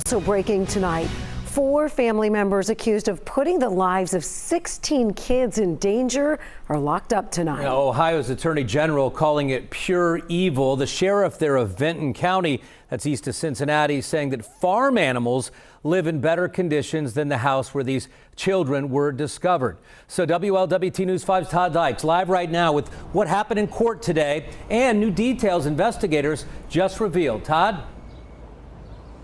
Also breaking tonight, 4 family members accused of putting the lives of 16 kids in danger are locked up tonight. Now, Ohio's Attorney General calling it pure evil. The sheriff there of Vinton County, that's east of Cincinnati, saying that farm animals live in better conditions than the house where these children were discovered. So WLWT News 5's Todd Dykes live right now with what happened in court today and new details investigators just revealed. Todd?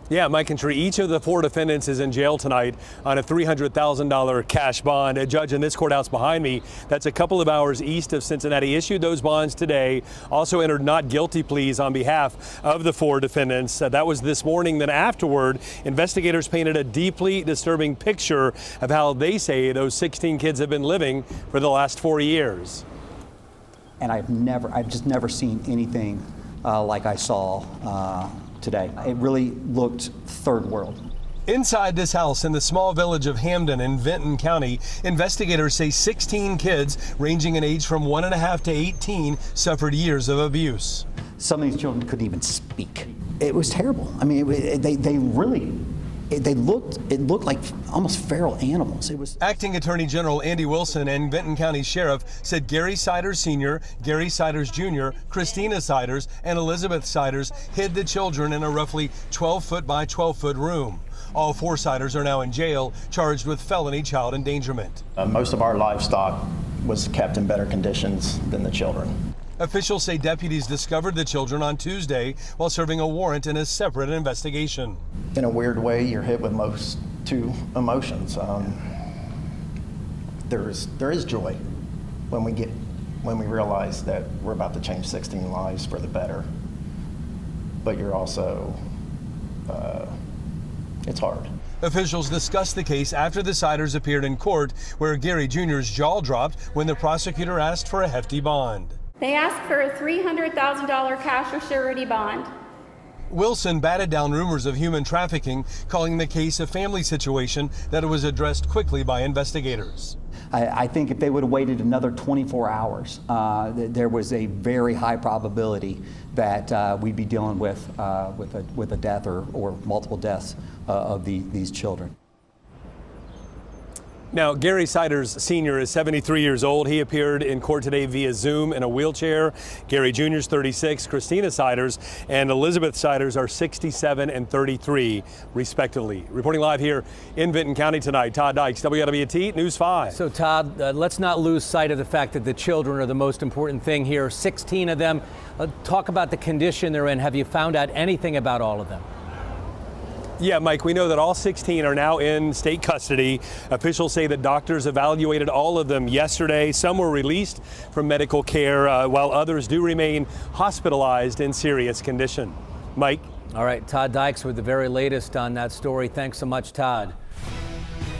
Yeah, Mike and Tree, each of the 4 defendants is in jail tonight on a $300,000 cash bond. A judge in this courthouse behind me, that's a couple of hours east of Cincinnati, issued those bonds today. Also entered not guilty pleas on behalf of the 4 defendants. That was this morning. Then afterward, investigators painted a deeply disturbing picture of how they say those 16 kids have been living for the last 4 years. And I've just never seen anything like I saw today. It really looked third world. Inside this house in the small village of Hamden in Vinton County, investigators say 16 kids ranging in age from 1.5 to 18 suffered years of abuse. Some of these children couldn't even speak. It was terrible. I mean, it looked like almost feral animals. It was. Acting Attorney General Andy Wilson and Vinton County Sheriff said Gary Siders Sr., Gary Siders Jr., Christina Siders, and Elizabeth Siders hid the children in a roughly 12-foot by 12-foot room. All 4 Siders are now in jail, charged with felony child endangerment. Most of our livestock was kept in better conditions than the children. Officials say deputies discovered the children on Tuesday while serving a warrant in a separate investigation. In a weird way, you're hit with 2 emotions. There is joy when we realize that we're about to change 16 lives for the better. But you're also, it's hard. Officials discussed the case after the Siders appeared in court, where Gary Jr.'s jaw dropped when the prosecutor asked for a hefty bond. They asked for a $300,000 cash or surety bond. Wilson batted down rumors of human trafficking, calling the case a family situation that was addressed quickly by investigators. I think if they would have waited another 24 hours, there was a very high probability that we'd be dealing with a death or multiple deaths of these children. Now, Gary Siders Sr. is 73 years old. He appeared in court today via Zoom in a wheelchair. Gary Jr. is 36. Christina Siders and Elizabeth Siders are 67 and 33, respectively. Reporting live here in Vinton County tonight, Todd Dykes, WLWT News 5. So, Todd, let's not lose sight of the fact that the children are the most important thing here. 16 of them. Talk about the condition they're in. Have you found out anything about all of them? Yeah, Mike, we know that all 16 are now in state custody. Officials say that doctors evaluated all of them yesterday. Some were released from medical care, while others do remain hospitalized in serious condition. Mike? All right, Todd Dykes with the very latest on that story. Thanks so much, Todd.